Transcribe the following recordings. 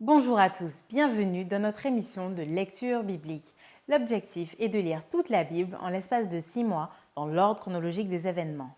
Bonjour à tous, bienvenue dans notre émission de lecture biblique. L'objectif est de lire toute la Bible en l'espace de 6 mois dans l'ordre chronologique des événements.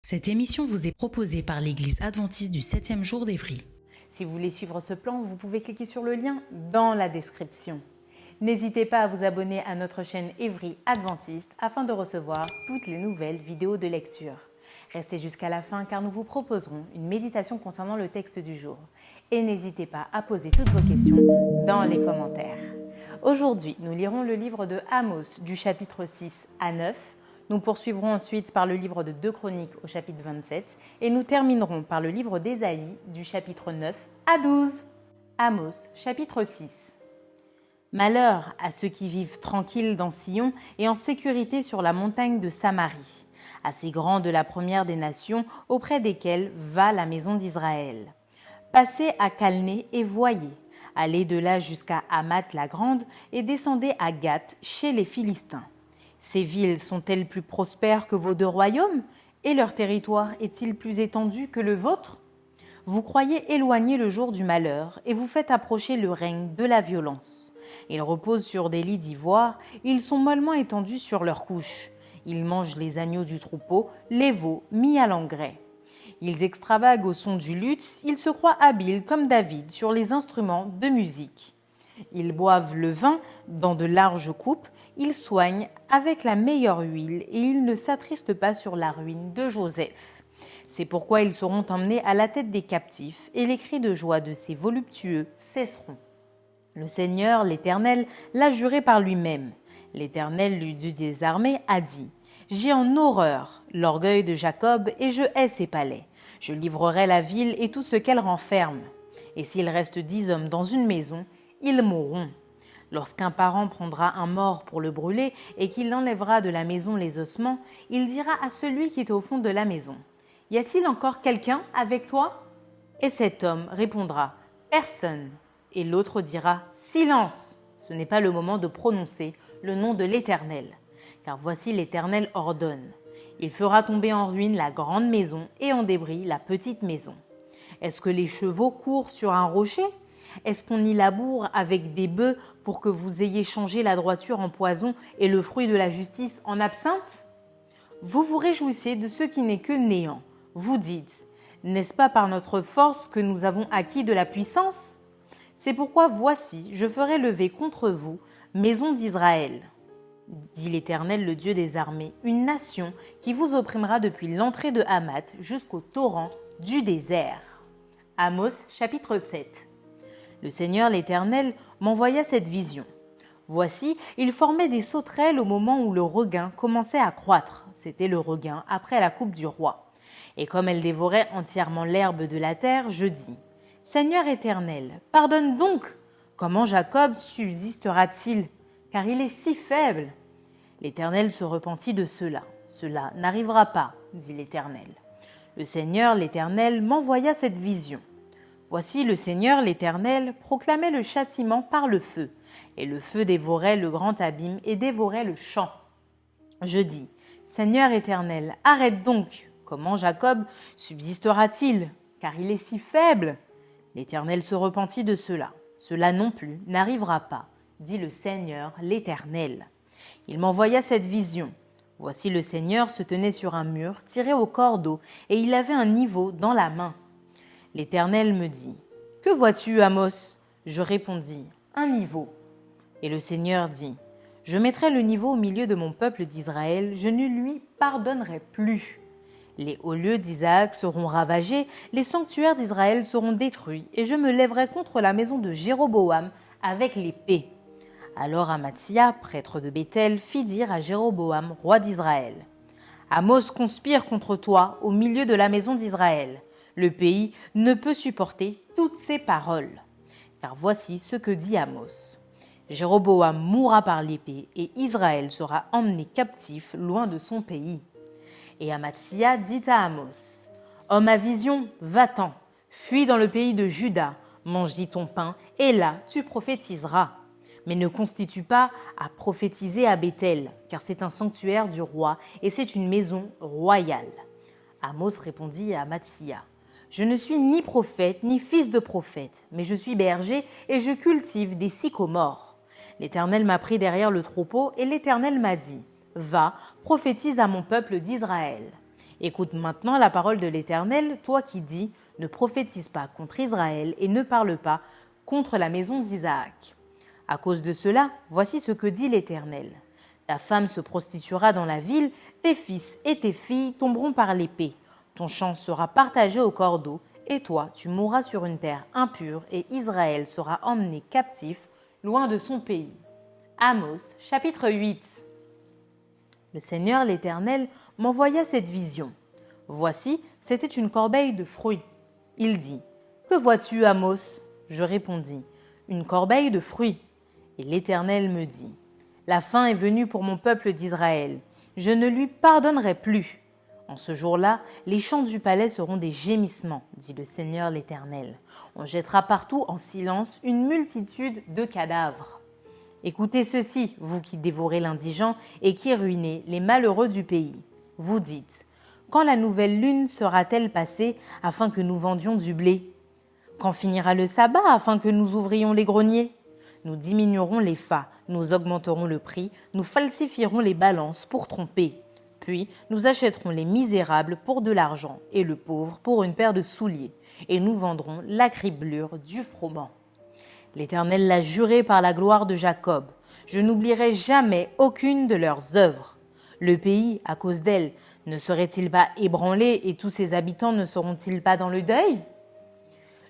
Cette émission vous est proposée par l'Église adventiste du 7e jour d'Évry. Si vous voulez suivre ce plan, vous pouvez cliquer sur le lien dans la description. N'hésitez pas à vous abonner à notre chaîne Évry Adventiste afin de recevoir toutes les nouvelles vidéos de lecture. Restez jusqu'à la fin car nous vous proposerons une méditation concernant le texte du jour. Et n'hésitez pas à poser toutes vos questions dans les commentaires. Aujourd'hui, nous lirons le livre de Amos du chapitre 6 à 9. Nous poursuivrons ensuite par le livre de 2 Chroniques au chapitre 27 et nous terminerons par le livre d'Ésaïe du chapitre 9 à 12. Amos, chapitre 6. Malheur à ceux qui vivent tranquilles dans Sion et en sécurité sur la montagne de Samarie, à ces grands de la première des nations auprès desquels va la maison d'Israël. Passez à Calné et voyez, allez de là jusqu'à Hamath la grande et descendez à Gath chez les Philistins. Ces villes sont-elles plus prospères que vos 2 royaumes? Et leur territoire est-il plus étendu que le vôtre? Vous croyez éloigner le jour du malheur et vous faites approcher le règne de la violence. Ils reposent sur des lits d'ivoire, ils sont mollement étendus sur leurs couches. Ils mangent les agneaux du troupeau, les veaux mis à l'engrais. Ils extravaguent au son du luth, ils se croient habiles comme David sur les instruments de musique. Ils boivent le vin dans de larges coupes, ils soignent avec la meilleure huile et ils ne s'attristent pas sur la ruine de Joseph. C'est pourquoi ils seront emmenés à la tête des captifs et les cris de joie de ces voluptueux cesseront. Le Seigneur, l'Éternel, l'a juré par lui-même. L'Éternel, le Dieu des armées, a dit « J'ai en horreur l'orgueil de Jacob et je hais ses palais. Je livrerai la ville et tout ce qu'elle renferme. Et s'il reste 10 hommes dans une maison, ils mourront. Lorsqu'un parent prendra un mort pour le brûler et qu'il enlèvera de la maison les ossements, il dira à celui qui est au fond de la maison « Y a-t-il encore quelqu'un avec toi ?» Et cet homme répondra « Personne. » Et l'autre dira « Silence ! Ce n'est pas le moment de prononcer le nom de l'Éternel. Car voici l'Éternel ordonne. Il fera tomber en ruine la grande maison et en débris la petite maison. Est-ce que les chevaux courent sur un rocher ? Est-ce qu'on y laboure avec des bœufs pour que vous ayez changé la droiture en poison et le fruit de la justice en absinthe? Vous vous réjouissez de ce qui n'est que néant. Vous dites, n'est-ce pas par notre force que nous avons acquis de la puissance? C'est pourquoi voici, je ferai lever contre vous, maison d'Israël, dit l'Éternel, le Dieu des armées, une nation qui vous opprimera depuis l'entrée de Hamath jusqu'au torrent du désert. Amos, chapitre 7. Le Seigneur l'Éternel m'envoya cette vision. Voici, il formait des sauterelles au moment où le regain commençait à croître. C'était le regain après la coupe du roi. Et comme elle dévorait entièrement l'herbe de la terre, je dis « Seigneur Éternel, pardonne donc! Comment Jacob subsistera-t-il? Car il est si faible. » L'Éternel se repentit de cela. « Cela n'arrivera pas, dit l'Éternel. » Le Seigneur l'Éternel m'envoya cette vision. Voici le Seigneur l'Éternel proclamait le châtiment par le feu, et le feu dévorait le grand abîme et dévorait le champ. Je dis, Seigneur Éternel, arrête donc, comment Jacob subsistera-t-il, car il est si faible? L'Éternel se repentit de cela. Cela non plus n'arrivera pas, dit le Seigneur l'Éternel. Il m'envoya cette vision. Voici le Seigneur se tenait sur un mur tiré au cordeau, et il avait un niveau dans la main. L'Éternel me dit, « Que vois-tu, Amos ?» Je répondis, « Un niveau. » Et le Seigneur dit, « Je mettrai le niveau au milieu de mon peuple d'Israël, je ne lui pardonnerai plus. Les hauts lieux d'Isaac seront ravagés, les sanctuaires d'Israël seront détruits, et je me lèverai contre la maison de Jéroboam avec l'épée. Alors Amatsia, prêtre de Béthel, fit dire à Jéroboam, roi d'Israël, « Amos conspire contre toi au milieu de la maison d'Israël. Le pays ne peut supporter toutes ces paroles. Car voici ce que dit Amos. Jéroboam mourra par l'épée et Israël sera emmené captif loin de son pays. » Et Amatsia dit à Amos, « Homme à vision, va-t'en, fuis dans le pays de Juda, mange-y ton pain, et là tu prophétiseras. Mais ne constitue pas à prophétiser à Béthel, car c'est un sanctuaire du roi et c'est une maison royale. » Amos répondit à Amatsia, « Je ne suis ni prophète ni fils de prophète, mais je suis berger et je cultive des sycomores. L'Éternel m'a pris derrière le troupeau et l'Éternel m'a dit, « Va, prophétise à mon peuple d'Israël. » Écoute maintenant la parole de l'Éternel, toi qui dis, « Ne prophétise pas contre Israël et ne parle pas contre la maison d'Isaac. » À cause de cela, voici ce que dit l'Éternel. Ta femme se prostituera dans la ville, tes fils et tes filles tomberont par l'épée. Ton champ sera partagé au cordeau, et toi, tu mourras sur une terre impure, et Israël sera emmené captif loin de son pays. Amos, chapitre 8. Le Seigneur l'Éternel m'envoya cette vision. Voici, c'était une corbeille de fruits. Il dit, « Que vois-tu, Amos ?» Je répondis, « Une corbeille de fruits. » Et l'Éternel me dit, « La fin est venue pour mon peuple d'Israël. Je ne lui pardonnerai plus. En ce jour-là, les champs du palais seront des gémissements, dit le Seigneur l'Éternel. On jettera partout en silence une multitude de cadavres. Écoutez ceci, vous qui dévorez l'indigent et qui ruinez les malheureux du pays. Vous dites, quand la nouvelle lune sera-t-elle passée afin que nous vendions du blé? Quand finira le sabbat afin que nous ouvrions les greniers? Nous diminuerons les fats, nous augmenterons le prix, nous falsifierons les balances pour tromper. Puis nous achèterons les misérables pour de l'argent et le pauvre pour une paire de souliers, et nous vendrons la criblure du froment. L'Éternel l'a juré par la gloire de Jacob. Je n'oublierai jamais aucune de leurs œuvres. Le pays, à cause d'elle, ne serait-il pas ébranlé et tous ses habitants ne seront-ils pas dans le deuil?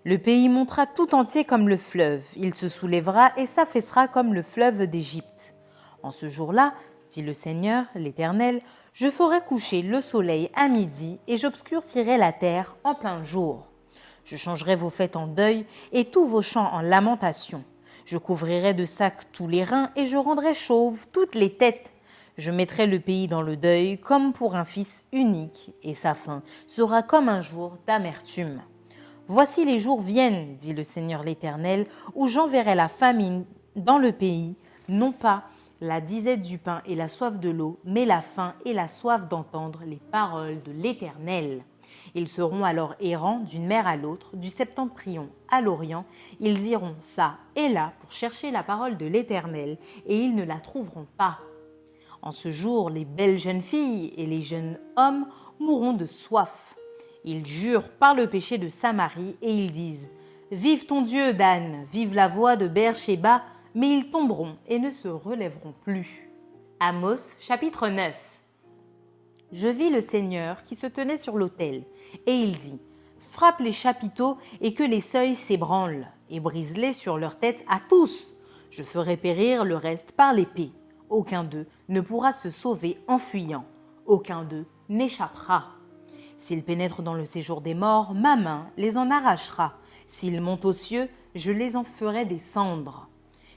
Le pays montera tout entier comme le fleuve, il se soulèvera et s'affaissera comme le fleuve d'Égypte. En ce jour-là, dit le Seigneur, l'Éternel, je ferai coucher le soleil à midi et j'obscurcirai la terre en plein jour. Je changerai vos fêtes en deuil et tous vos chants en lamentation. Je couvrirai de sacs tous les reins et je rendrai chauves toutes les têtes. Je mettrai le pays dans le deuil comme pour un fils unique et sa fin sera comme un jour d'amertume. Voici les jours viennent, dit le Seigneur l'Éternel, où j'enverrai la famine dans le pays, non pas la disette du pain et la soif de l'eau, mais la faim et la soif d'entendre les paroles de l'Éternel. Ils seront alors errants d'une mer à l'autre, du septentrion à l'orient. Ils iront ça et là pour chercher la parole de l'Éternel, et ils ne la trouveront pas. En ce jour, les belles jeunes filles et les jeunes hommes mourront de soif. Ils jurent par le péché de Samarie et ils disent « Vive ton Dieu, Dan, vive la voix de Beer-Shéba », mais ils tomberont et ne se relèveront plus. Amos, chapitre 9. Je vis le Seigneur qui se tenait sur l'autel, et il dit « Frappe les chapiteaux et que les seuils s'ébranlent, et brise-les sur leur tête à tous. Je ferai périr le reste par l'épée. Aucun d'eux ne pourra se sauver en fuyant. Aucun d'eux n'échappera. S'ils pénètrent dans le séjour des morts, ma main les en arrachera. S'ils montent aux cieux, je les en ferai descendre.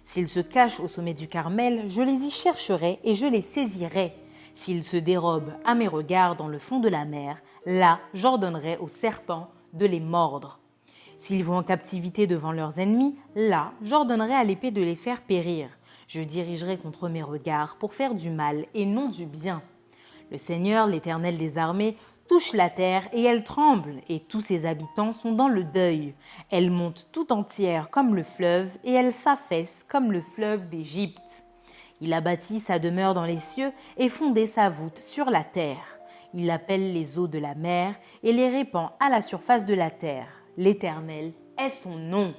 S'ils se cachent au sommet du Carmel, je les y chercherai et je les saisirai. S'ils se dérobent à mes regards dans le fond de la mer, là j'ordonnerai aux serpents de les mordre. S'ils vont en captivité devant leurs ennemis, là j'ordonnerai à l'épée de les faire périr. Je dirigerai contre mes regards pour faire du mal et non du bien. Le Seigneur, l'Éternel des armées, touche la terre et elle tremble, et tous ses habitants sont dans le deuil. Elle monte tout entière comme le fleuve, et elle s'affaisse comme le fleuve d'Égypte. Il a bâti sa demeure dans les cieux et fondé sa voûte sur la terre. Il appelle les eaux de la mer et les répand à la surface de la terre. L'Éternel est son nom.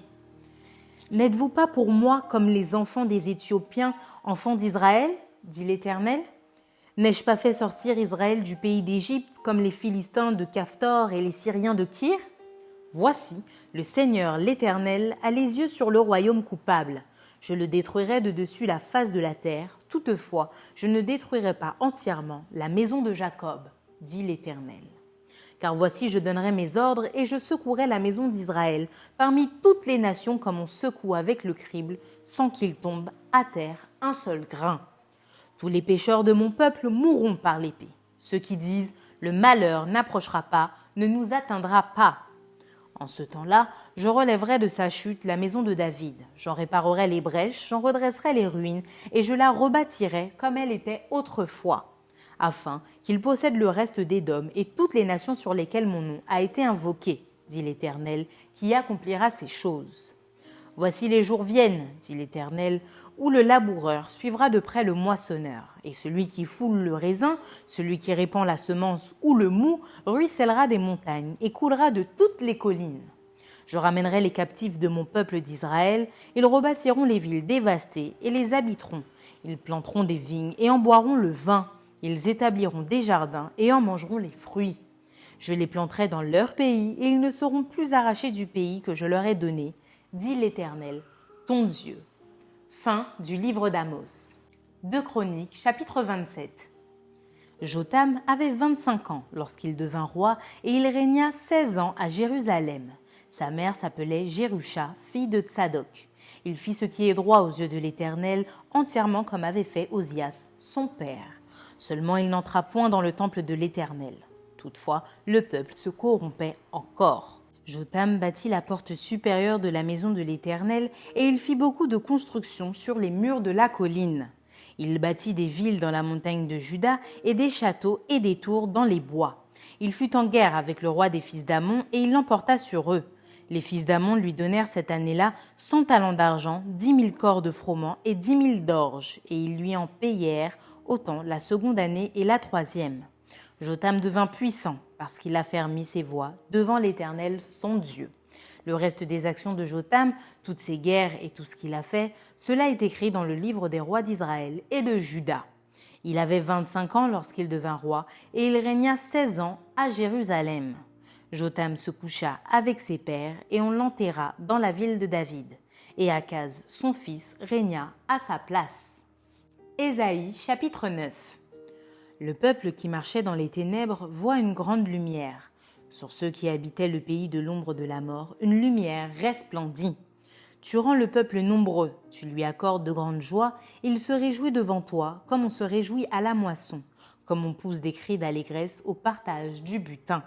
N'êtes-vous pas pour moi comme les enfants des Éthiopiens, enfants d'Israël, dit l'Éternel? N'ai-je pas fait sortir Israël du pays d'Égypte comme les Philistins de Caphtor et les Syriens de Kyr? Voici, le Seigneur l'Éternel a les yeux sur le royaume coupable. Je le détruirai de dessus la face de la terre, toutefois je ne détruirai pas entièrement la maison de Jacob, dit l'Éternel. Car voici, je donnerai mes ordres et je secouerai la maison d'Israël parmi toutes les nations comme on secoue avec le crible, sans qu'il tombe à terre un seul grain. Tous les pécheurs de mon peuple mourront par l'épée. Ceux qui disent « le malheur n'approchera pas, ne nous atteindra pas ». En ce temps-là, je relèverai de sa chute la maison de David. J'en réparerai les brèches, j'en redresserai les ruines et je la rebâtirai comme elle était autrefois, afin qu'il possède le reste d'Édom et toutes les nations sur lesquelles mon nom a été invoqué, dit l'Éternel, qui accomplira ces choses. Voici les jours viennent, dit l'Éternel, où le laboureur suivra de près le moissonneur, et celui qui foule le raisin, celui qui répand la semence ou le moût, ruissellera des montagnes et coulera de toutes les collines. Je ramènerai les captifs de mon peuple d'Israël, ils rebâtiront les villes dévastées et les habiteront. Ils planteront des vignes et en boiront le vin. Ils établiront des jardins et en mangeront les fruits. Je les planterai dans leur pays et ils ne seront plus arrachés du pays que je leur ai donné, dit l'Éternel, ton Dieu. Fin du livre d'Amos. 2 Chroniques, chapitre 27. Jotham avait 25 ans lorsqu'il devint roi et il régna 16 ans à Jérusalem. Sa mère s'appelait Jérusha, fille de Tsadok. Il fit ce qui est droit aux yeux de l'Éternel, entièrement comme avait fait Osias, son père. Seulement il n'entra point dans le temple de l'Éternel. Toutefois, le peuple se corrompait encore. Jotham bâtit la porte supérieure de la maison de l'Éternel et il fit beaucoup de constructions sur les murs de la colline. Il bâtit des villes dans la montagne de Juda et des châteaux et des tours dans les bois. Il fut en guerre avec le roi des fils d'Ammon et il l'emporta sur eux. Les fils d'Ammon lui donnèrent cette année-là 100 talents d'argent, 10 000 corps de froment et 10 000 d'orge, et ils lui en payèrent autant la seconde année et la troisième. Jotham devint puissant parce qu'il affermit ses voies devant l'Éternel son Dieu. Le reste des actions de Jotham, toutes ses guerres et tout ce qu'il a fait, cela est écrit dans le livre des rois d'Israël et de Juda. Il avait 25 ans lorsqu'il devint roi et il régna 16 ans à Jérusalem. Jotham se coucha avec ses pères et on l'enterra dans la ville de David. Et Akaz, son fils, régna à sa place. Ésaïe, chapitre 9. Le peuple qui marchait dans les ténèbres voit une grande lumière. Sur ceux qui habitaient le pays de l'ombre de la mort, une lumière resplendit. Tu rends le peuple nombreux, tu lui accordes de grandes joies, il se réjouit devant toi comme on se réjouit à la moisson, comme on pousse des cris d'allégresse au partage du butin.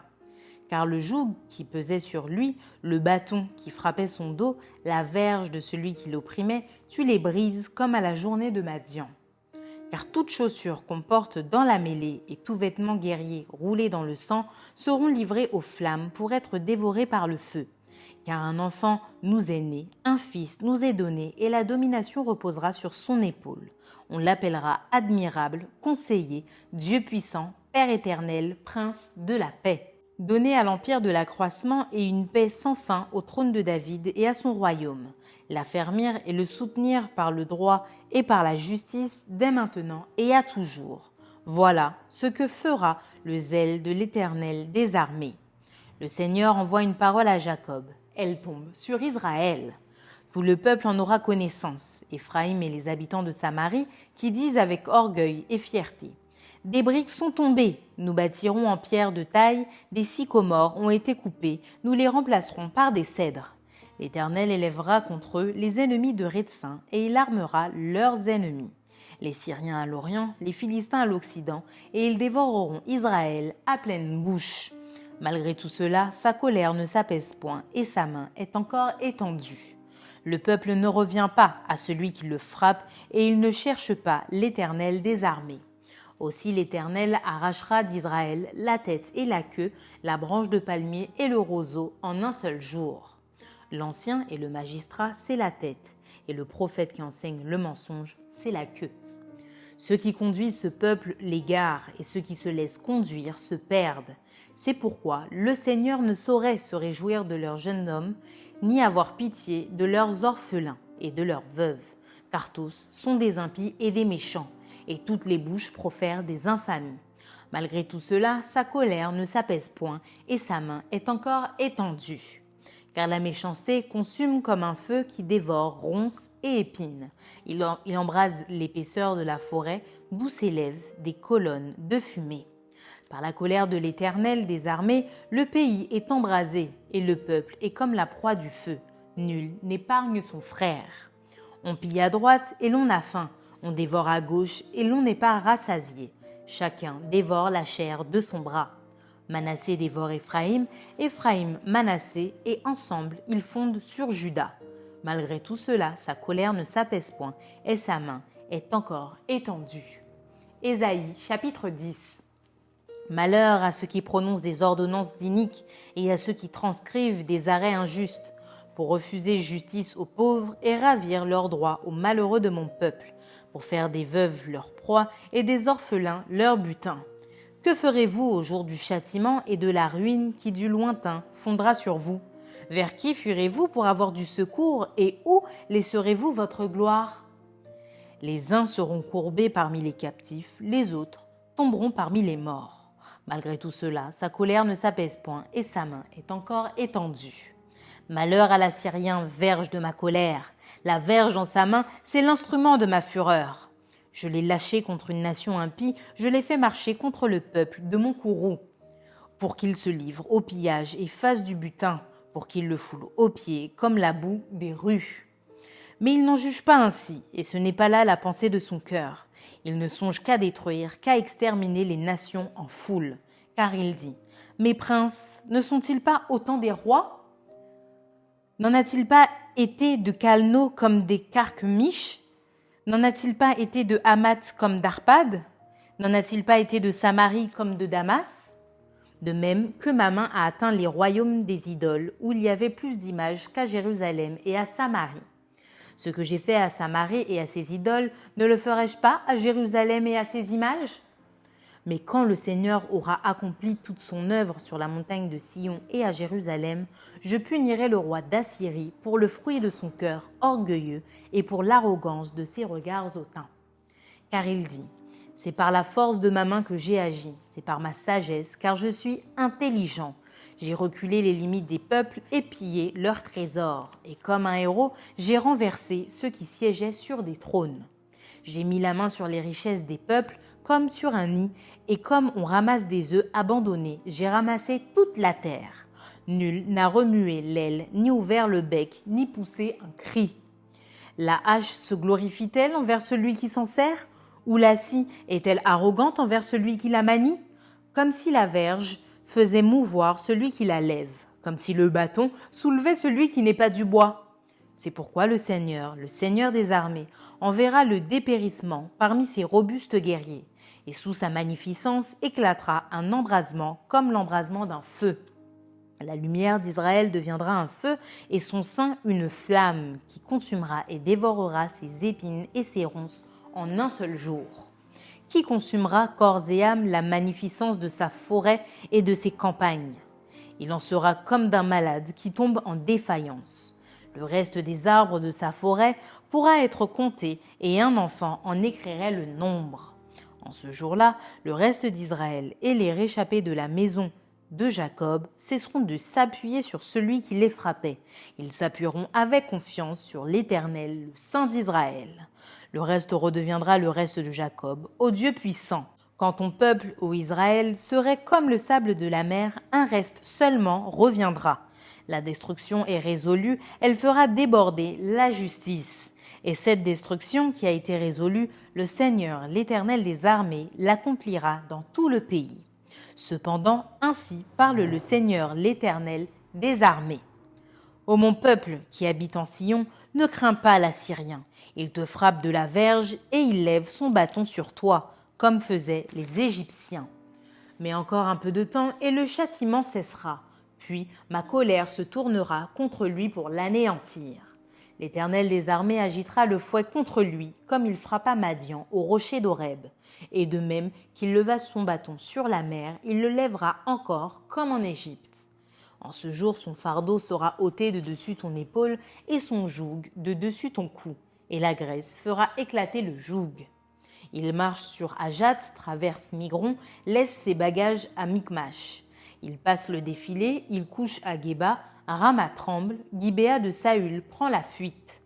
Car le joug qui pesait sur lui, le bâton qui frappait son dos, la verge de celui qui l'opprimait, tu les brises comme à la journée de Madian. Car toute chaussure qu'on porte dans la mêlée et tout vêtement guerrier roulé dans le sang seront livrés aux flammes pour être dévorés par le feu. Car un enfant nous est né, un fils nous est donné et la domination reposera sur son épaule. On l'appellera admirable, conseiller, Dieu puissant, Père éternel, prince de la paix. Donner à l'empire de l'accroissement et une paix sans fin au trône de David et à son royaume. L'affermir et le soutenir par le droit et par la justice dès maintenant et à toujours. Voilà ce que fera le zèle de l'Éternel des armées. Le Seigneur envoie une parole à Jacob. Elle tombe sur Israël. Tout le peuple en aura connaissance, Éphraïm et les habitants de Samarie, qui disent avec orgueil et fierté. Des briques sont tombées, nous bâtirons en pierre de taille, des sycomores ont été coupés, nous les remplacerons par des cèdres. L'Éternel élèvera contre eux les ennemis de Rétsin et il armera leurs ennemis. Les Syriens à l'Orient, les Philistins à l'Occident, et ils dévoreront Israël à pleine bouche. Malgré tout cela, sa colère ne s'apaise point et sa main est encore étendue. Le peuple ne revient pas à celui qui le frappe et il ne cherche pas l'Éternel des armées. Aussi l'Éternel arrachera d'Israël la tête et la queue, la branche de palmier et le roseau en un seul jour. L'ancien et le magistrat, c'est la tête, et le prophète qui enseigne le mensonge, c'est la queue. Ceux qui conduisent ce peuple l'égarent, et ceux qui se laissent conduire se perdent. C'est pourquoi le Seigneur ne saurait se réjouir de leurs jeunes hommes, ni avoir pitié de leurs orphelins et de leurs veuves, car tous sont des impies et des méchants, et toutes les bouches profèrent des infamies. Malgré tout cela, sa colère ne s'apaise point, et sa main est encore étendue. car la méchanceté consume comme un feu qui dévore ronces et épines. Il embrase l'épaisseur de la forêt, d'où s'élèvent des colonnes de fumée. Par la colère de l'Éternel des armées, le pays est embrasé, et le peuple est comme la proie du feu. Nul n'épargne son frère. On pille à droite et l'on a faim, on dévore à gauche et l'on n'est pas rassasié. Chacun dévore la chair de son bras. Manassé dévore Éphraïm, Éphraïm Manassé, et ensemble ils fondent sur Juda. Malgré tout cela, sa colère ne s'apaise point, et sa main est encore étendue. Ésaïe chapitre 10. Malheur à ceux qui prononcent des ordonnances iniques et à ceux qui transcrivent des arrêts injustes, pour refuser justice aux pauvres et ravir leurs droits aux malheureux de mon peuple, pour faire des veuves leur proie et des orphelins leur butin. Que ferez-vous au jour du châtiment et de la ruine qui du lointain fondra sur vous? Vers qui fuirez-vous pour avoir du secours et où laisserez-vous votre gloire? Les uns seront courbés parmi les captifs, les autres tomberont parmi les morts. Malgré tout cela, sa colère ne s'apaise point et sa main est encore étendue. Malheur à l'Assyrien, verge de ma colère. La verge dans sa main, c'est l'instrument de ma fureur. Je l'ai lâché contre une nation impie, je l'ai fait marcher contre le peuple de mon courroux, pour qu'il se livre au pillage et fasse du butin, pour qu'il le foule aux pieds comme la boue des rues. Mais il n'en juge pas ainsi, et ce n'est pas là la pensée de son cœur. Il ne songe qu'à détruire, qu'à exterminer les nations en foule, car il dit « Mes princes ne sont-ils pas autant des rois ? N'en a-t-il pas été de Calno comme des Carchemish ? N'en a-t-il pas été de Hamath comme d'Arpad ? N'en a-t-il pas été de Samarie comme de Damas ? De même que ma main a atteint les royaumes des idoles, où il y avait plus d'images qu'à Jérusalem et à Samarie. Ce que j'ai fait à Samarie et à ses idoles, ne le ferai-je pas à Jérusalem et à ses images ? Mais quand le Seigneur aura accompli toute son œuvre sur la montagne de Sion et à Jérusalem, je punirai le roi d'Assyrie pour le fruit de son cœur orgueilleux et pour l'arrogance de ses regards hautains. Car il dit, c'est par la force de ma main que j'ai agi, c'est par ma sagesse, car je suis intelligent. J'ai reculé les limites des peuples et pillé leurs trésors, et comme un héros, j'ai renversé ceux qui siégeaient sur des trônes. J'ai mis la main sur les richesses des peuples, comme sur un nid, et comme on ramasse des œufs abandonnés, j'ai ramassé toute la terre. Nul n'a remué l'aile, ni ouvert le bec, ni poussé un cri. La hache se glorifie-t-elle envers celui qui s'en sert? Ou la scie est-elle arrogante envers celui qui la manie? Comme si la verge faisait mouvoir celui qui la lève, comme si le bâton soulevait celui qui n'est pas du bois. C'est pourquoi le Seigneur des armées, enverra le dépérissement parmi ses robustes guerriers, et sous sa magnificence éclatera un embrasement comme l'embrasement d'un feu. La lumière d'Israël deviendra un feu et son sein une flamme qui consumera et dévorera ses épines et ses ronces en un seul jour. Qui consumera corps et âme la magnificence de sa forêt et de ses campagnes? Il en sera comme d'un malade qui tombe en défaillance. Le reste des arbres de sa forêt pourra être compté et un enfant en écrirait le nombre. En ce jour-là, le reste d'Israël et les réchappés de la maison de Jacob cesseront de s'appuyer sur celui qui les frappait. Ils s'appuieront avec confiance sur l'Éternel, le Saint d'Israël. Le reste redeviendra le reste de Jacob, ô Dieu puissant. Quand ton peuple, ô Israël, serait comme le sable de la mer, un reste seulement reviendra. La destruction est résolue, elle fera déborder la justice. Et cette destruction qui a été résolue, le Seigneur, l'Éternel des armées, l'accomplira dans tout le pays. Cependant, ainsi parle le Seigneur, l'Éternel des armées. Ô mon peuple qui habite en Sion, ne crains pas l'Assyrien. Il te frappe de la verge et il lève son bâton sur toi, comme faisaient les Égyptiens. Mais encore un peu de temps et le châtiment cessera. Puis ma colère se tournera contre lui pour l'anéantir. L'Éternel des armées agitera le fouet contre lui, comme il frappa Madian au rocher d'Horeb. Et de même qu'il leva son bâton sur la mer, il le lèvera encore comme en Égypte. En ce jour, son fardeau sera ôté de dessus ton épaule et son joug de dessus ton cou, et la graisse fera éclater le joug. Il marche sur Ajat, traverse Migron, laisse ses bagages à Micmash. Il passe le défilé, il couche à Géba, Rama tremble, Gibéa de Saül prend la fuite.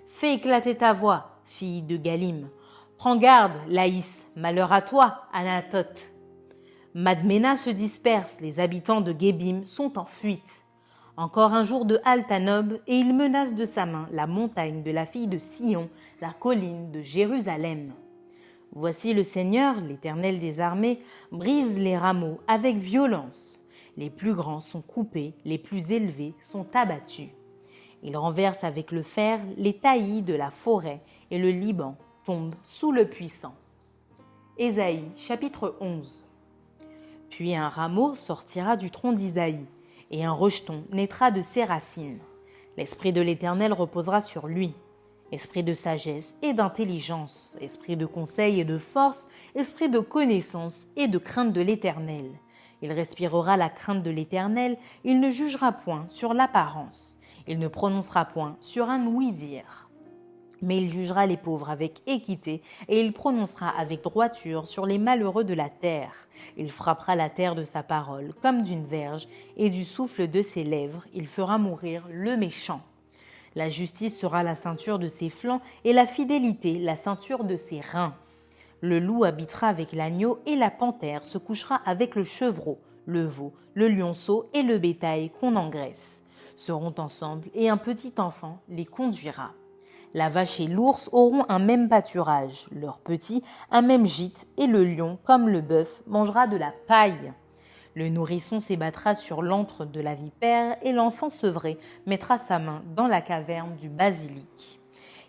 Fais éclater ta voix, fille de Galim. Prends garde, Laïs, malheur à toi, Anatoth. Madmena se disperse, les habitants de Gébim sont en fuite. Encore un jour de halte à Nob, et il menace de sa main la montagne de la fille de Sion, la colline de Jérusalem. Voici le Seigneur, l'Éternel des armées, brise les rameaux avec violence. Les plus grands sont coupés, les plus élevés sont abattus. Il renverse avec le fer les taillis de la forêt, et le Liban tombe sous le puissant. Ésaïe, chapitre 11. Puis un rameau sortira du tronc d'Isaïe, et un rejeton naîtra de ses racines. L'Esprit de l'Éternel reposera sur lui. Esprit de sagesse et d'intelligence, esprit de conseil et de force, esprit de connaissance et de crainte de l'Éternel. Il respirera la crainte de l'Éternel, il ne jugera point sur l'apparence, il ne prononcera point sur un ouï-dire. Mais il jugera les pauvres avec équité, et il prononcera avec droiture sur les malheureux de la terre. Il frappera la terre de sa parole comme d'une verge, et du souffle de ses lèvres, il fera mourir le méchant. La justice sera la ceinture de ses flancs, et la fidélité la ceinture de ses reins. Le loup habitera avec l'agneau, et la panthère se couchera avec le chevreau, le veau, le lionceau et le bétail qu'on engraisse. Seront ensemble, et un petit enfant les conduira. La vache et l'ours auront un même pâturage, leurs petits un même gîte, et le lion, comme le bœuf, mangera de la paille. Le nourrisson s'ébattra sur l'antre de la vipère, et l'enfant sevré mettra sa main dans la caverne du basilic.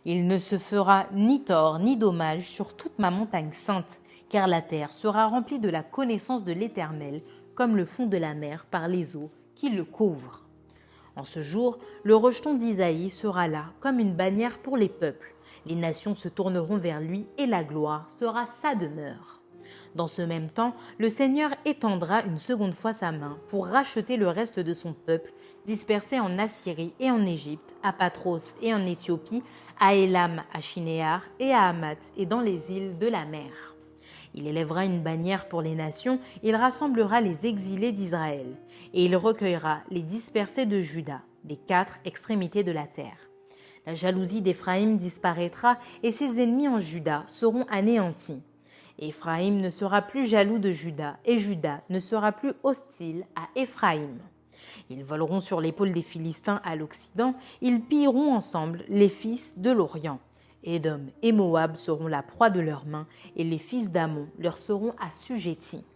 Il ne se fera ni tort ni dommage sur toute ma montagne sainte, car la terre sera remplie de la connaissance de l'Éternel, comme le fond de la mer par les eaux qui le couvrent. En ce jour, le rejeton d'Isaïe sera là comme une bannière pour les peuples. Les nations se tourneront vers lui et la gloire sera sa demeure. Dans ce même temps, le Seigneur étendra une seconde fois sa main pour racheter le reste de son peuple, dispersé en Assyrie et en Égypte, à Patros et en Éthiopie, à Élam, à Shinéar et à Hamath et dans les îles de la mer. Il élèvera une bannière pour les nations, il rassemblera les exilés d'Israël, et il recueillera les dispersés de Juda, des 4 extrémités de la terre. La jalousie d'Éphraïm disparaîtra, et ses ennemis en Juda seront anéantis. Éphraïm ne sera plus jaloux de Juda, et Juda ne sera plus hostile à Éphraïm. Ils voleront sur l'épaule des Philistins à l'Occident, ils pilleront ensemble les fils de l'Orient. Édom et Moab seront la proie de leurs mains, et les fils d'Ammon leur seront assujettis.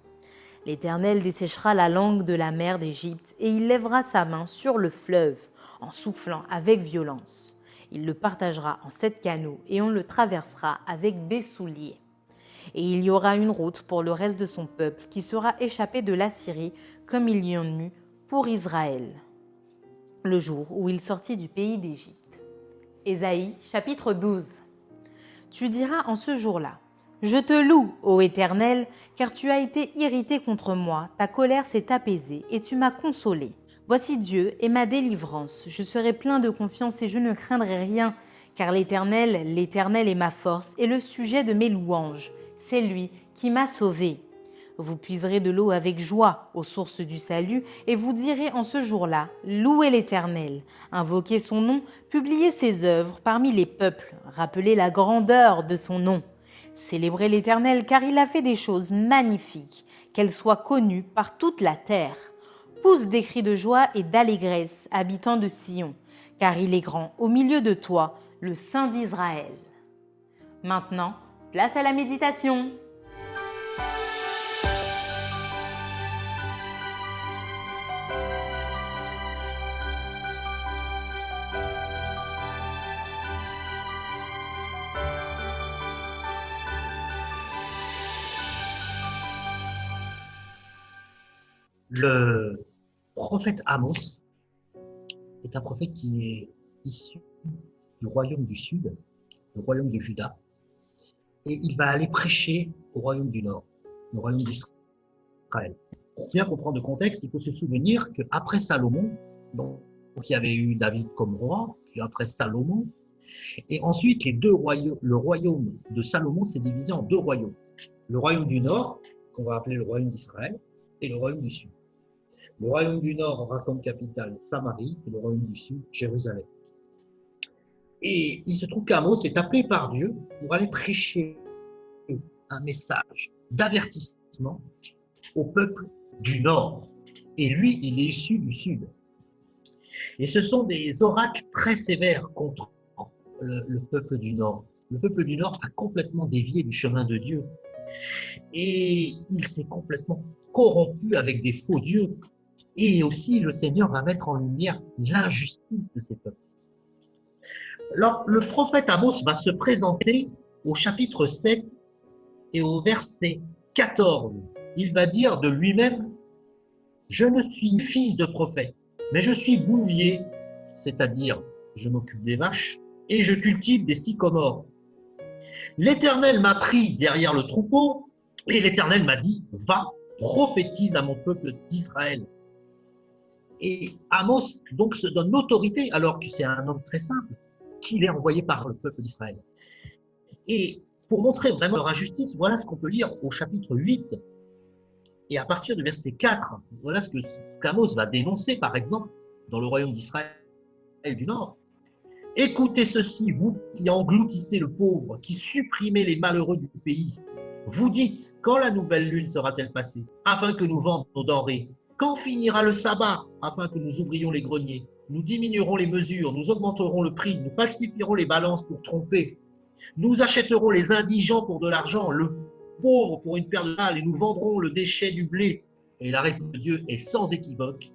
L'Éternel desséchera la langue de la mer d'Égypte, et il lèvera sa main sur le fleuve, en soufflant avec violence. Il le partagera en 7 canaux, et on le traversera avec des souliers. Et il y aura une route pour le reste de son peuple, qui sera échappé de l'Assyrie, comme il y en eut pour Israël, le jour où il sortit du pays d'Égypte. Ésaïe, chapitre 12. Tu diras en ce jour-là: Je te loue, ô Éternel, car tu as été irrité contre moi, ta colère s'est apaisée et tu m'as consolé. Voici Dieu et ma délivrance, je serai plein de confiance et je ne craindrai rien, car l'Éternel est ma force et le sujet de mes louanges. C'est lui qui m'a sauvé. Vous puiserez de l'eau avec joie aux sources du salut, et vous direz en ce jour-là: Louez l'Éternel, invoquez son nom, publiez ses œuvres parmi les peuples, rappelez la grandeur de son nom. Célébrez l'Éternel, car il a fait des choses magnifiques, qu'elles soient connues par toute la terre. Pousse des cris de joie et d'allégresse, habitants de Sion, car il est grand au milieu de toi, le Saint d'Israël. Maintenant, place à la méditation. Le prophète Amos est un prophète qui est issu du royaume du sud, le royaume de Juda, et il va aller prêcher au royaume du nord, le royaume d'Israël. Pour bien comprendre le contexte, il faut se souvenir qu'après Salomon, donc il y avait eu David comme roi, puis après Salomon, et ensuite le royaume de Salomon s'est divisé en 2 royaumes. Le royaume du nord, qu'on va appeler le royaume d'Israël, et le royaume du sud. Le royaume du Nord aura comme capitale Samarie et le royaume du Sud, Jérusalem. Et il se trouve qu'Amos est appelé par Dieu pour aller prêcher un message d'avertissement au peuple du Nord. Et lui, il est issu du Sud. Et ce sont des oracles très sévères contre le peuple du Nord. Le peuple du Nord a complètement dévié du chemin de Dieu. Et il s'est complètement corrompu avec des faux dieux. Et aussi, le Seigneur va mettre en lumière l'injustice de ces peuples. Alors, le prophète Amos va se présenter au chapitre 7 et au verset 14. Il va dire de lui-même, « Je ne suis fils de prophète, mais je suis bouvier, c'est-à-dire je m'occupe des vaches, et je cultive des sycomores. L'Éternel m'a pris derrière le troupeau, et l'Éternel m'a dit, va, prophétise à mon peuple d'Israël. » Et Amos donc se donne l'autorité, alors que c'est un homme très simple, qu'il est envoyé par le peuple d'Israël. Et pour montrer vraiment leur injustice, voilà ce qu'on peut lire au chapitre 8. Et à partir du verset 4, voilà ce qu'Amos va dénoncer, par exemple, dans le royaume d'Israël du Nord. « Écoutez ceci, vous qui engloutissez le pauvre, qui supprimez les malheureux du pays. Vous dites, quand la nouvelle lune sera-t-elle passée, afin que nous vendions nos denrées? Quand finira le sabbat, afin que nous ouvrions les greniers? Nous diminuerons les mesures, nous augmenterons le prix, nous falsifierons les balances pour tromper. Nous achèterons les indigents pour de l'argent, le pauvre pour une paire de balles, et nous vendrons le déchet du blé. » Et la réponse de Dieu est sans équivoque.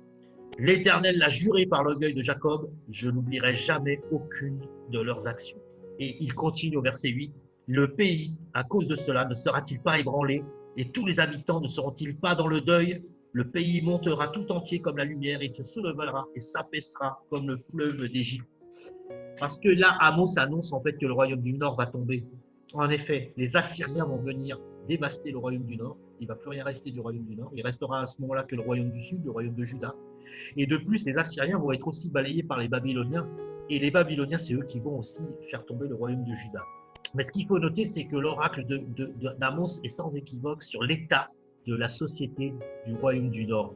L'Éternel l'a juré par l'orgueil de Jacob, je n'oublierai jamais aucune de leurs actions. Et il continue au verset 8. Le pays, à cause de cela, ne sera-t-il pas ébranlé, et tous les habitants ne seront-ils pas dans le deuil? Le pays montera tout entier comme la lumière, il se soulèvera et s'apaisera comme le fleuve d'Égypte. Parce que là, Amos annonce en fait que le royaume du Nord va tomber. En effet, les Assyriens vont venir dévaster le royaume du Nord. Il ne va plus rien rester du royaume du Nord. Il restera à ce moment-là que le royaume du Sud, le royaume de Juda. Et de plus, les Assyriens vont être aussi balayés par les Babyloniens. Et les Babyloniens, c'est eux qui vont aussi faire tomber le royaume de Juda. Mais ce qu'il faut noter, c'est que l'oracle d'Amos est sans équivoque sur l'état de la société du royaume du Nord.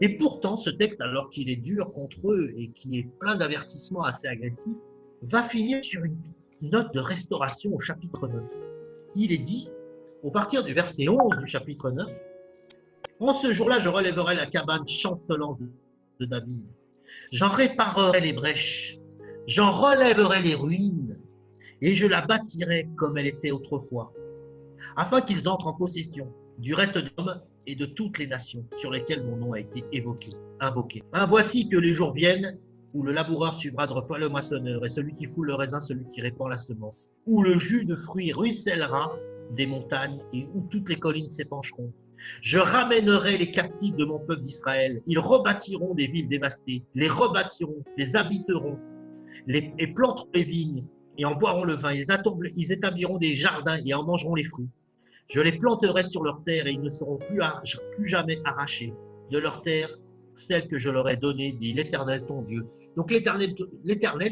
Et pourtant, ce texte, alors qu'il est dur contre eux et qui est plein d'avertissements assez agressifs, va finir sur une note de restauration au chapitre 9. Il est dit, au partir du verset 11 du chapitre 9, « En ce jour-là, je relèverai la cabane chancelante de David. J'en réparerai les brèches, j'en relèverai les ruines, et je la bâtirai comme elle était autrefois, afin qu'ils entrent en possession du reste des hommes et de toutes les nations sur lesquelles mon nom a été invoqué. Voici que les jours viennent où le laboureur suivra de repas le moissonneur, et celui qui foule le raisin, celui qui répand la semence, où le jus de fruits ruissellera des montagnes et où toutes les collines s'épancheront. Je ramènerai les captifs de mon peuple d'Israël. Ils rebâtiront des villes dévastées, les rebâtiront, les habiteront, et planteront les vignes et en boiront le vin. Ils établiront des jardins et en mangeront les fruits. Je les planterai sur leur terre et ils ne seront plus jamais arrachés de leur terre, celle que je leur ai donnée, dit l'Éternel ton Dieu. Donc l'Éternel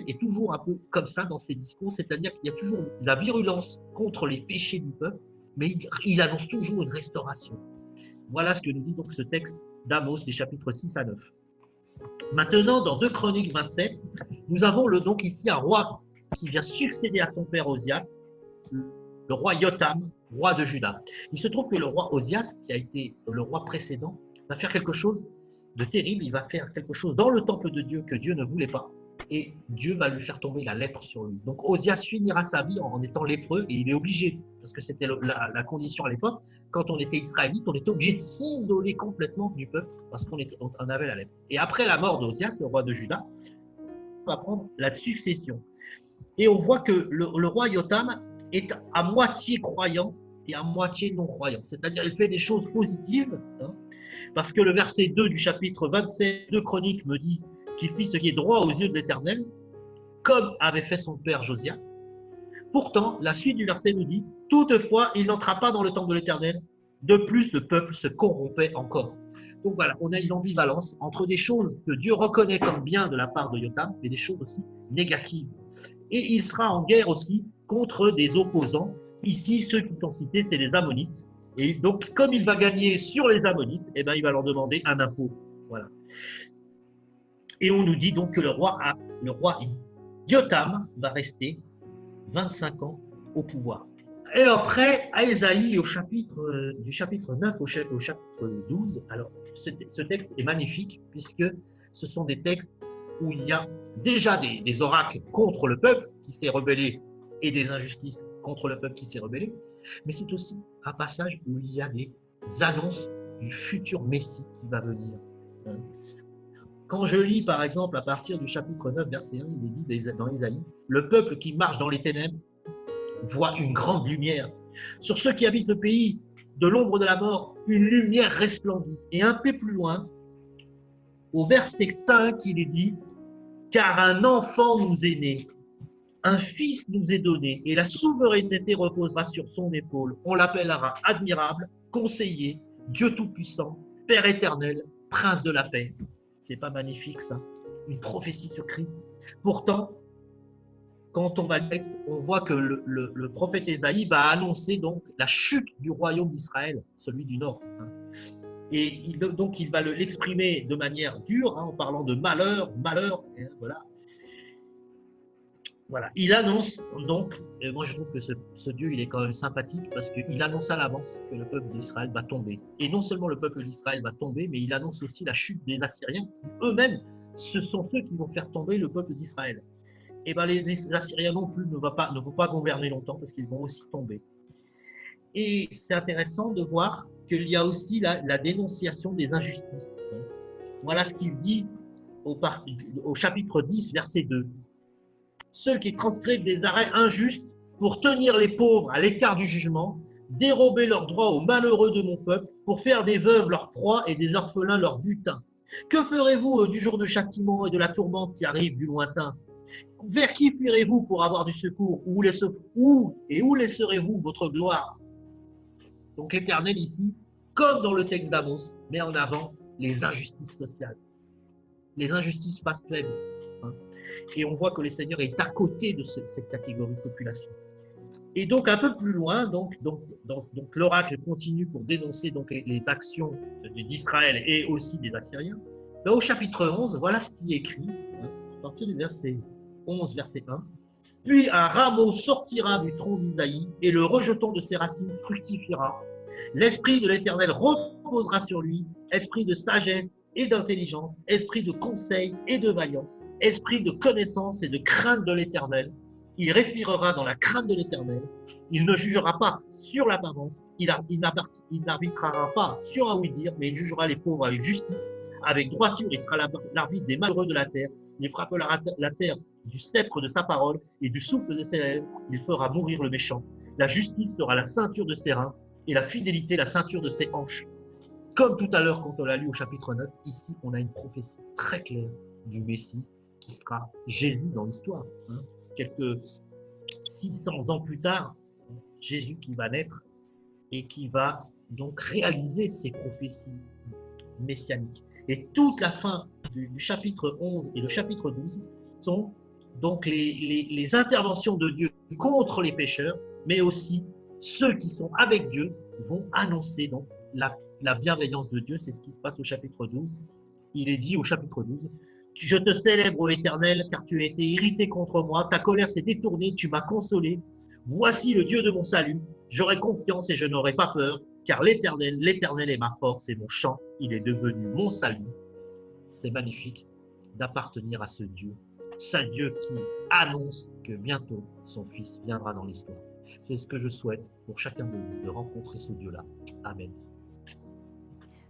est toujours un peu comme ça dans ses discours, c'est-à-dire qu'il y a toujours la virulence contre les péchés du peuple, mais il annonce toujours une restauration. Voilà ce que nous dit donc ce texte d'Amos des chapitres 6 à 9. Maintenant, dans 2 Chroniques 27, nous avons donc ici un roi qui vient succéder à son père Osias, le roi Jotham, roi de Juda. Il se trouve que le roi Osias, qui a été le roi précédent, va faire quelque chose de terrible. Il va faire quelque chose dans le temple de Dieu que Dieu ne voulait pas. Et Dieu va lui faire tomber la lèpre sur lui. Donc Osias finira sa vie en étant lépreux et il est obligé, parce que c'était la condition à l'époque, quand on était israélite, on était obligé de s'isoler complètement du peuple parce qu'on avait la lèpre. Et après la mort d'Osias, le roi de Juda, on va prendre la succession. Et on voit que le roi Jotham est à moitié croyant et à moitié non croyant. C'est-à-dire il fait des choses positives, parce que le verset 2 du chapitre 27 de Chroniques me dit qu'il fit ce qui est droit aux yeux de l'Éternel, comme avait fait son père Josias. Pourtant, la suite du verset nous dit « Toutefois, il n'entra pas dans le temple de l'Éternel. De plus, le peuple se corrompait encore. » Donc voilà, on a une ambivalence entre des choses que Dieu reconnaît comme bien de la part de Jotham, mais des choses aussi négatives. Et il sera en guerre aussi contre des opposants. Ici, ceux qui sont cités, c'est les Ammonites. Et donc, comme il va gagner sur les Ammonites, eh ben, il va leur demander un impôt. Voilà. Et on nous dit donc que le roi Jotham va rester 25 ans au pouvoir. Et après, à Ésaïe, du chapitre 9 au chapitre 12, alors ce texte est magnifique puisque ce sont des textes où il y a déjà des oracles contre le peuple qui s'est rebellé et des injustices contre le peuple qui s'est rebellé, mais c'est aussi un passage où il y a des annonces du futur Messie qui va venir. Quand je lis, par exemple, à partir du chapitre 9, verset 1, il est dit dans Ésaïe, « Le peuple qui marche dans les ténèbres voit une grande lumière. Sur ceux qui habitent le pays de l'ombre de la mort, une lumière resplendit. » Et un peu plus loin, au verset 5, il est dit, « Car un enfant nous est né, un fils nous est donné, et la souveraineté reposera sur son épaule. On l'appellera admirable, conseiller, Dieu tout-puissant, Père éternel, prince de la paix. » C'est pas magnifique ça? Une prophétie sur Christ. Pourtant, quand on va le texte, on voit que le prophète Ésaïe va annoncer donc la chute du royaume d'Israël, celui du Nord. Et donc il va l'exprimer de manière dure, en parlant de malheur, voilà. Voilà, il annonce donc, et moi je trouve que ce Dieu il est quand même sympathique parce qu'il annonce à l'avance que le peuple d'Israël va tomber. Et non seulement le peuple d'Israël va tomber, mais il annonce aussi la chute des Assyriens qui eux-mêmes, ce sont ceux qui vont faire tomber le peuple d'Israël. Et bien les Assyriens non plus ne vont pas gouverner longtemps parce qu'ils vont aussi tomber. Et c'est intéressant de voir qu'il y a aussi la dénonciation des injustices. Voilà ce qu'il dit au chapitre 10, verset 2. Ceux qui transcrivent des arrêts injustes pour tenir les pauvres à l'écart du jugement, dérober leurs droits aux malheureux de mon peuple, pour faire des veuves leur proie et des orphelins leur butin. Que ferez-vous du jour de châtiment et de la tourmente qui arrive du lointain? Vers qui fuirez-vous pour avoir du secours? Où laisserez-vous votre gloire? Donc l'Éternel ici, comme dans le texte d'Amos, met en avant les injustices sociales. Les injustices face faibles. Et on voit que le Seigneur est à côté de cette catégorie de population. Et donc un peu plus loin, donc l'oracle continue pour dénoncer donc les actions d'Israël et aussi des Assyriens. Là, au chapitre 11, voilà ce qui est écrit, à partir du verset 11, verset 1. « Puis un rameau sortira du tronc d'Isaïe et le rejeton de ses racines fructifiera. L'esprit de l'Éternel reposera sur lui, esprit de sagesse et d'intelligence, esprit de conseil et de vaillance, esprit de connaissance et de crainte de l'Éternel. Il respirera dans la crainte de l'Éternel. Il ne jugera pas sur l'apparence, il n'arbitrera pas sur un oui-dire, mais il jugera les pauvres avec justice, avec droiture. Il sera l'arbitre des malheureux de la terre. Il frappera la terre du sceptre de sa parole et du souffle de ses lèvres. Il fera mourir le méchant. La justice sera la ceinture de ses reins et la fidélité la ceinture de ses hanches. » Comme tout à l'heure, quand on l'a lu au chapitre 9, ici, on a une prophétie très claire du Messie qui sera Jésus dans l'histoire. Quelques 600 ans plus tard, Jésus qui va naître et qui va donc réaliser ces prophéties messianiques. Et toute la fin du chapitre 11 et le chapitre 12 sont donc les interventions de Dieu contre les pécheurs, mais aussi ceux qui sont avec Dieu vont annoncer donc la bienveillance de Dieu. C'est ce qui se passe au chapitre 12. Il est dit au chapitre 12, « Je te célèbre, ô Éternel, car tu as été irrité contre moi, ta colère s'est détournée, tu m'as consolé. Voici le Dieu de mon salut, j'aurai confiance et je n'aurai pas peur, car l'Éternel est ma force et mon chant, il est devenu mon salut. » C'est magnifique d'appartenir à ce Dieu qui annonce que bientôt son Fils viendra dans l'histoire. C'est ce que je souhaite pour chacun de nous, de rencontrer ce Dieu-là. Amen.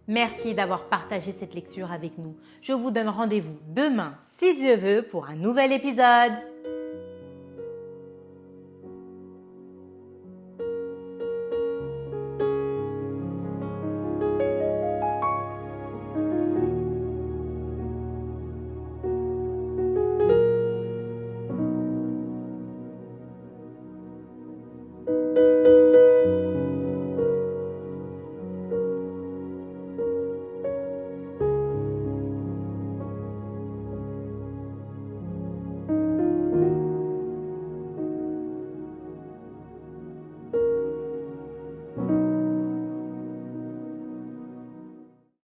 Merci d'avoir partagé cette lecture avec nous. Je vous donne rendez-vous demain, si Dieu veut, pour un nouvel épisode.